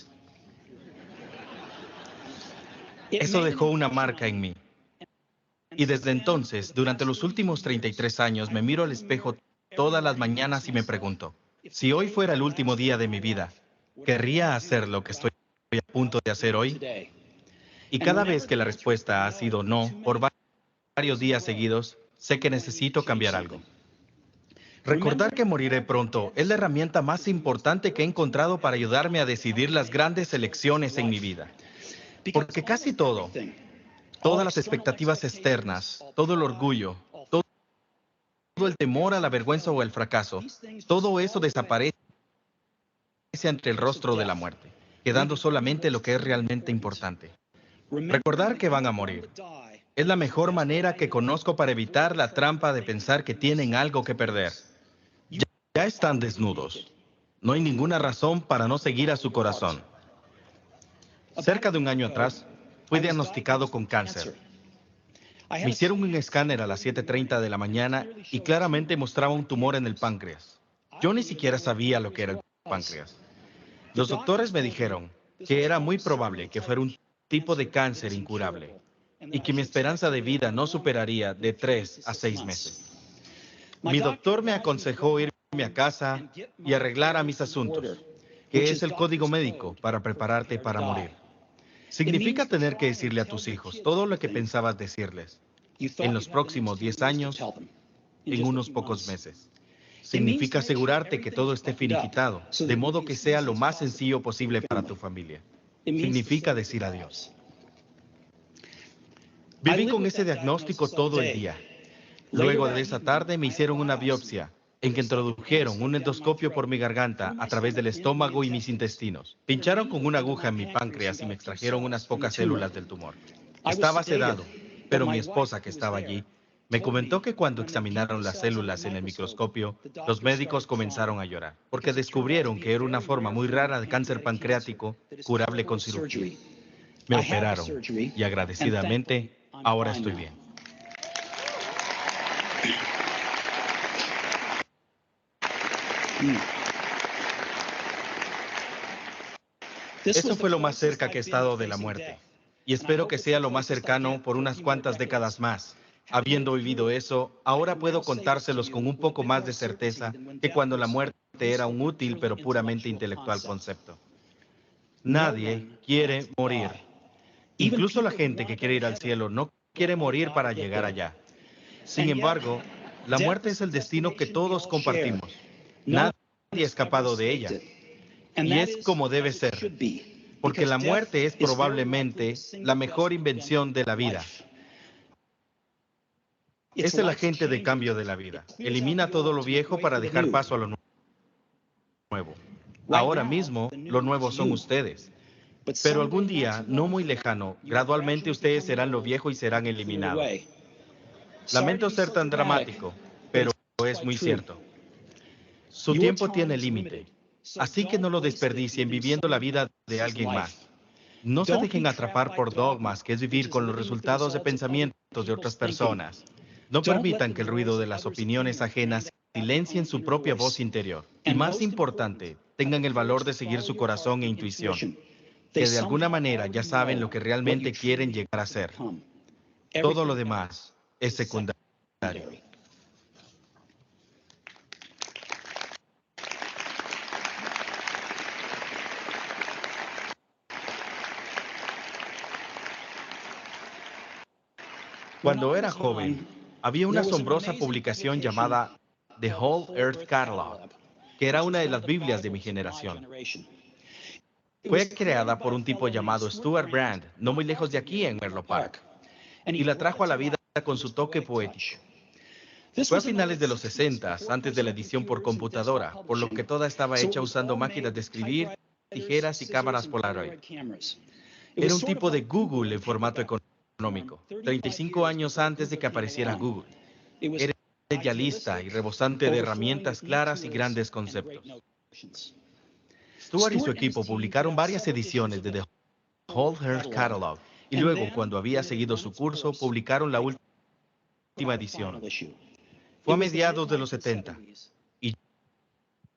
Eso dejó una marca en mí. Y desde entonces, durante los últimos 33 años, me miro al espejo todas las mañanas y me pregunto, si hoy fuera el último día de mi vida, ¿querría hacer lo que estoy a punto de hacer hoy? Y cada vez que la respuesta ha sido no, por varios días seguidos, sé que necesito cambiar algo. Recordar que moriré pronto es la herramienta más importante que he encontrado para ayudarme a decidir las grandes elecciones en mi vida. Porque casi todo, todas las expectativas externas, todo el orgullo, todo el temor a la vergüenza o el fracaso, todo eso desaparece ante el rostro de la muerte, quedando solamente lo que es realmente importante. Recordar que van a morir es la mejor manera que conozco para evitar la trampa de pensar que tienen algo que perder. Ya están desnudos. No hay ninguna razón para no seguir a su corazón. Cerca de un año atrás, fui diagnosticado con cáncer. Me hicieron un escáner a las 7:30 de la mañana y claramente mostraba un tumor en el páncreas. Yo ni siquiera sabía lo que era el páncreas. Los doctores me dijeron que era muy probable que fuera un tipo de cáncer incurable y que mi esperanza de vida no superaría de 3 a 6 meses. Mi doctor me aconsejó irme a casa y arreglar a mis asuntos, que es el código médico para prepararte para morir. Significa tener que decirle a tus hijos todo lo que pensabas decirles en los próximos 10 años, en unos pocos meses. Significa asegurarte que todo esté finiquitado, de modo que sea lo más sencillo posible para tu familia. Significa decir adiós. Viví con ese diagnóstico todo el día. Luego de esa tarde me hicieron una biopsia, en que introdujeron un endoscopio por mi garganta a través del estómago y mis intestinos. Pincharon con una aguja en mi páncreas y me extrajeron unas pocas células del tumor. Estaba sedado, pero mi esposa, que estaba allí, me comentó que cuando examinaron las células en el microscopio, los médicos comenzaron a llorar, porque descubrieron que era una forma muy rara de cáncer pancreático curable con cirugía. Me operaron y agradecidamente ahora estoy bien. Eso fue lo más cerca que he estado de la muerte. Y espero que sea lo más cercano por unas cuantas décadas más. Habiendo vivido eso, ahora puedo contárselos con un poco más de certeza que cuando la muerte era un útil pero puramente intelectual concepto. Nadie quiere morir. Incluso la gente que quiere ir al cielo no quiere morir para llegar allá. Sin embargo, la muerte es el destino que todos compartimos. Nadie ha escapado de ella. Y es como debe ser. Porque la muerte es probablemente la mejor invención de la vida. Es el agente de cambio de la vida. Elimina todo lo viejo para dejar paso a lo nuevo. Ahora mismo, lo nuevo son ustedes. Pero algún día, no muy lejano, gradualmente ustedes serán lo viejo y serán eliminados. Lamento ser tan dramático, pero es muy cierto. Su tiempo tiene límite. Así que no lo desperdicien viviendo la vida de alguien más. No se dejen atrapar por dogmas, que es vivir con los resultados de pensamientos de otras personas. No permitan que el ruido de las opiniones ajenas silencien su propia voz interior. Y más importante, tengan el valor de seguir su corazón e intuición, que de alguna manera ya saben lo que realmente quieren llegar a ser. Todo lo demás es secundario. Cuando era joven, había una asombrosa publicación llamada The Whole Earth Catalog, que era una de las Biblias de mi generación. Fue creada por un tipo llamado Stuart Brand, no muy lejos de aquí en Menlo Park, y la trajo a la vida con su toque poético. Fue a finales de los 60, antes de la edición por computadora, por lo que toda estaba hecha usando máquinas de escribir, tijeras y cámaras Polaroid. Era un tipo de Google en formato económico, 35 años antes de que apareciera Google. Era idealista y rebosante de herramientas claras y grandes conceptos. Stuart y su equipo publicaron varias ediciones de The Whole Earth Catalog, y luego, cuando había seguido su curso, publicaron la última edición. Fue a mediados de los 70, y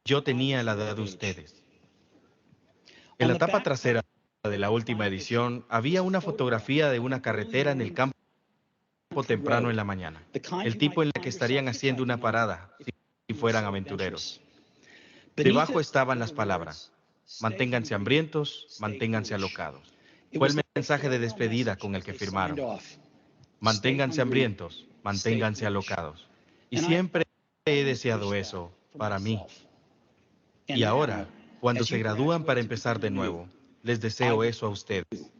yo tenía la edad de ustedes. En la tapa trasera de la última edición había una fotografía de una carretera en el campo temprano en la mañana, el tipo en la que estarían haciendo una parada si fueran aventureros. Debajo estaban las palabras: manténganse hambrientos, manténganse alocados. Fue el mensaje de despedida con el que firmaron. Manténganse hambrientos, manténganse alocados. Y siempre he deseado eso para mí. Y ahora, cuando se gradúan para empezar de nuevo, les deseo eso a ustedes.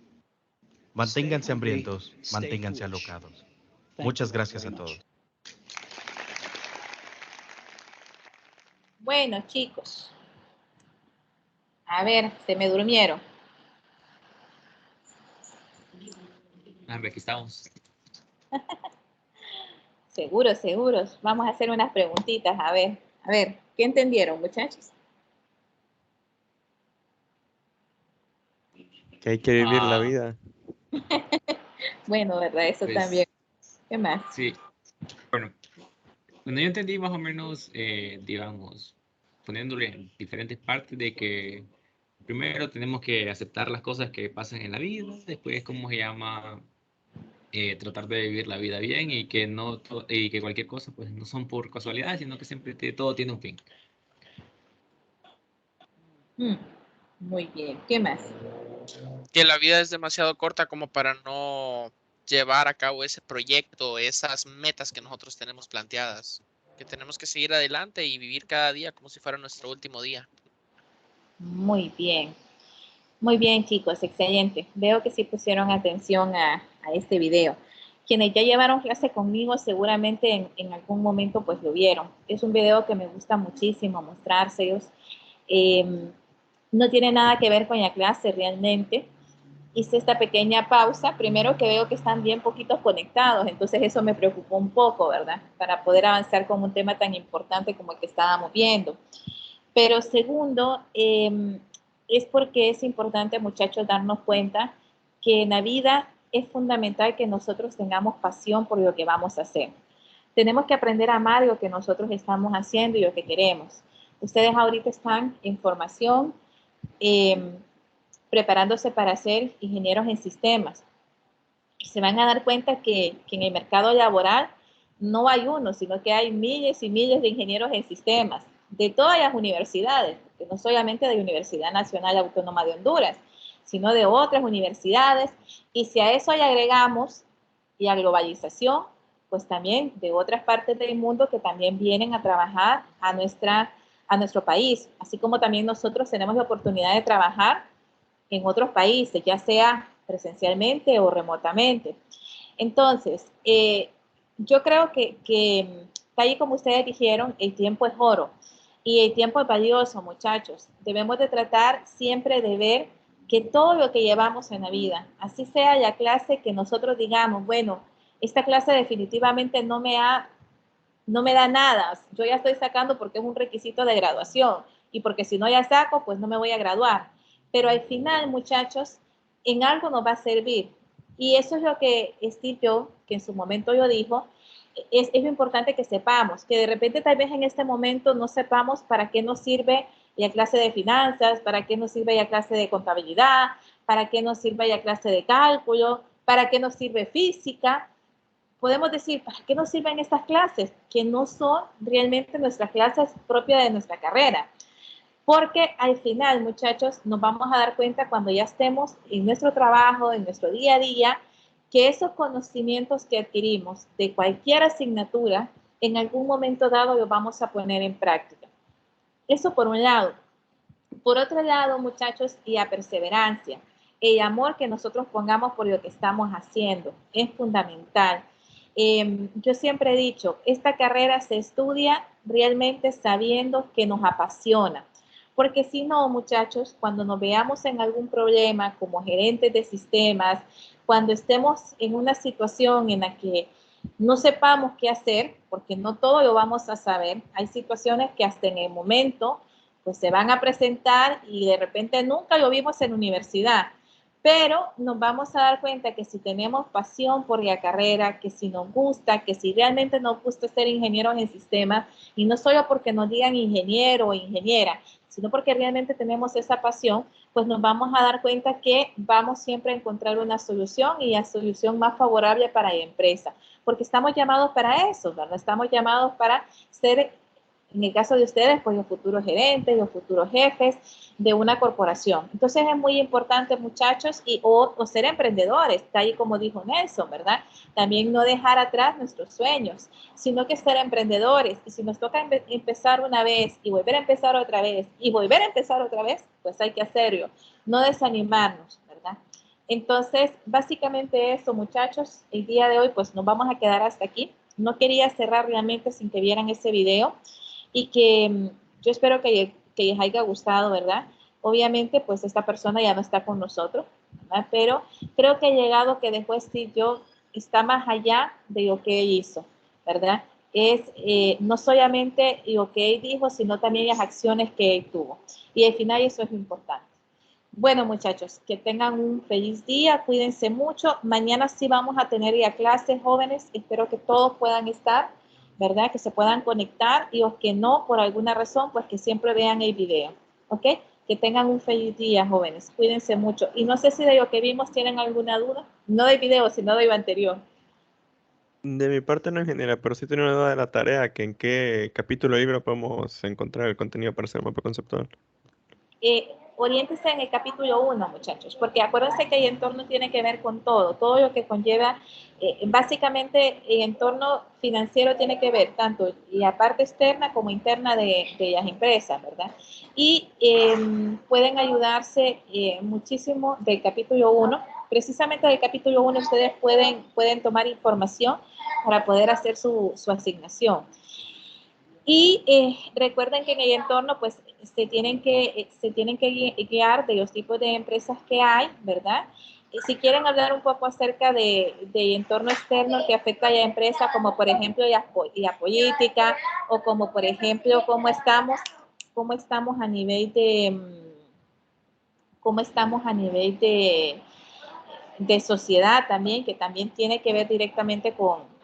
Manténganse hambrientos, manténganse alocados. Muchas gracias a todos. Bueno, chicos. A ver, se me durmieron. Aquí estamos. Seguros, seguros. Vamos a hacer unas preguntitas. A ver, ¿qué entendieron, muchachos? Que hay que vivir la vida. Bueno, ¿verdad? Eso Pues, también. ¿Qué más? Sí. Bueno, yo entendí más o menos, digamos, poniéndole en diferentes partes de que primero tenemos que aceptar las cosas que pasan en la vida, después, ¿cómo se llama? Tratar de vivir la vida bien y que y que cualquier cosa pues no son por casualidad, sino que siempre todo tiene un fin. Muy bien. ¿Qué más? Que la vida es demasiado corta como para no llevar a cabo ese proyecto, esas metas que nosotros tenemos planteadas. Que tenemos que seguir adelante y vivir cada día como si fuera nuestro último día. Muy bien. Muy bien, chicos. Excelente. Veo que sí pusieron atención a este video. Quienes ya llevaron clase conmigo seguramente en algún momento pues lo vieron. Es un video que me gusta muchísimo mostrárselos. No tiene nada que ver con la clase realmente. Hice esta pequeña pausa, primero que veo que están bien poquitos conectados, entonces eso me preocupó un poco, ¿verdad? Para poder avanzar con un tema tan importante como el que estábamos viendo. Pero segundo, es porque es importante, muchachos, darnos cuenta que en la vida es fundamental que nosotros tengamos pasión por lo que vamos a hacer. Tenemos que aprender a amar lo que nosotros estamos haciendo y lo que queremos. Ustedes ahorita están en formación, preparándose para ser ingenieros en sistemas. Y se van a dar cuenta que en el mercado laboral no hay uno, sino que hay miles y miles de ingenieros en sistemas de todas las universidades, que no solamente de la Universidad Nacional Autónoma de Honduras, sino de otras universidades. Y si a eso le agregamos la globalización, pues también de otras partes del mundo que también vienen a trabajar a nuestro país, así como también nosotros tenemos la oportunidad de trabajar en otros países, ya sea presencialmente o remotamente. Entonces, yo creo que tal y como ustedes dijeron, el tiempo es oro y el tiempo es valioso, muchachos. Debemos de tratar siempre de ver que todo lo que llevamos en la vida, así sea la clase que nosotros digamos, bueno, esta clase definitivamente no me da nada, yo ya estoy sacando porque es un requisito de graduación y porque si no ya saco, pues no me voy a graduar. Pero al final, muchachos, en algo nos va a servir. Y eso es lo que Steve Jobs, que en su momento yo dijo, es lo importante que sepamos, que de repente tal vez en este momento no sepamos para qué nos sirve la clase de finanzas, para qué nos sirve la clase de contabilidad, para qué nos sirve la clase de cálculo, para qué nos sirve física. Podemos decir, ¿para qué nos sirven estas clases? Que no son realmente nuestras clases propias de nuestra carrera. Porque al final, muchachos, nos vamos a dar cuenta cuando ya estemos en nuestro trabajo, en nuestro día a día, que esos conocimientos que adquirimos de cualquier asignatura, en algún momento dado los vamos a poner en práctica. Eso por un lado. Por otro lado, muchachos, y a perseverancia. El amor que nosotros pongamos por lo que estamos haciendo es fundamental. Yo siempre he dicho, esta carrera se estudia realmente sabiendo que nos apasiona. Porque si no, muchachos, cuando nos veamos en algún problema como gerentes de sistemas, cuando estemos en una situación en la que no sepamos qué hacer, porque no todo lo vamos a saber, hay situaciones que hasta en el momento pues se van a presentar y de repente nunca lo vimos en universidad, pero nos vamos a dar cuenta que si tenemos pasión por la carrera, que si nos gusta, que si realmente nos gusta ser ingenieros en sistemas, y no solo porque nos digan ingeniero o ingeniera, sino porque realmente tenemos esa pasión, pues nos vamos a dar cuenta que vamos siempre a encontrar una solución y la solución más favorable para la empresa, porque estamos llamados para eso, ¿verdad? Estamos llamados para ser, en el caso de ustedes, pues los futuros gerentes, los futuros jefes de una corporación. Entonces es muy importante, muchachos, o ser emprendedores, tal y como dijo Nelson, ¿verdad? También no dejar atrás nuestros sueños, sino que ser emprendedores. Y si nos toca empezar una vez y volver a empezar otra vez y volver a empezar otra vez, pues hay que hacerlo, no desanimarnos, ¿verdad? Entonces, básicamente eso, muchachos, el día de hoy pues nos vamos a quedar hasta aquí. No quería cerrar realmente sin que vieran ese video y que yo espero que les haya gustado, ¿verdad? Obviamente, pues esta persona ya no está con nosotros, ¿verdad? Pero creo que el legado que dejó Steve Jobs está más allá de lo que él hizo, ¿verdad? Es no solamente lo que él dijo, sino también las acciones que él tuvo. Y al final eso es lo importante. Bueno, muchachos, que tengan un feliz día, cuídense mucho. Mañana sí vamos a tener ya clases, jóvenes. Espero que todos puedan estar, ¿verdad? Que se puedan conectar y los que no, por alguna razón, pues que siempre vean el video, ¿ok? Que tengan un feliz día, jóvenes. Cuídense mucho. Y no sé si de lo que vimos tienen alguna duda. No del video, sino de lo anterior. De mi parte no ingeniera, pero sí tengo una duda de la tarea, que en qué capítulo del libro podemos encontrar el contenido para hacer el mapa conceptual. Oriéntese en el capítulo 1, muchachos, porque acuérdense que el entorno tiene que ver con todo lo que conlleva, básicamente el entorno financiero tiene que ver tanto la parte externa como interna de las empresas, ¿verdad? Y pueden ayudarse muchísimo del capítulo 1, precisamente del capítulo 1 ustedes pueden tomar información para poder hacer su asignación. Y recuerden que en el entorno, pues, se tienen que guiar de los tipos de empresas que hay, ¿verdad? Si quieren hablar un poco acerca del entorno externo que afecta a la empresa, como por ejemplo la política, o como por ejemplo cómo estamos a nivel de sociedad también, que también tiene que ver directamente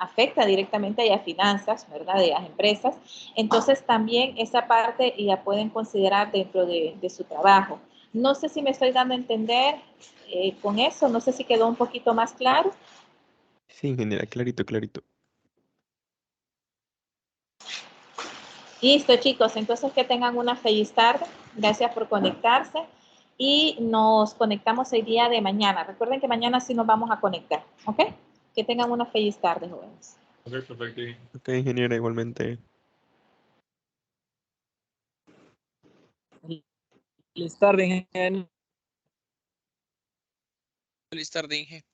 afecta directamente a las finanzas, ¿verdad? De las empresas. Entonces también esa parte la pueden considerar dentro de su trabajo. No sé si me estoy dando a entender con eso, no sé si quedó un poquito más claro. Sí, ingeniera, clarito, clarito. Listo, chicos, entonces que tengan una feliz tarde. Gracias por conectarse y nos conectamos el día de mañana. Recuerden que mañana sí nos vamos a conectar, ¿ok? Que tengan una feliz tarde, jóvenes. Ok, perfecto. Ok, ingeniera, igualmente. Feliz tarde, ingeniero. Feliz tarde, Inge.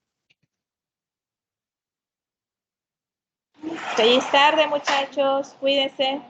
Feliz tarde, muchachos. Cuídense.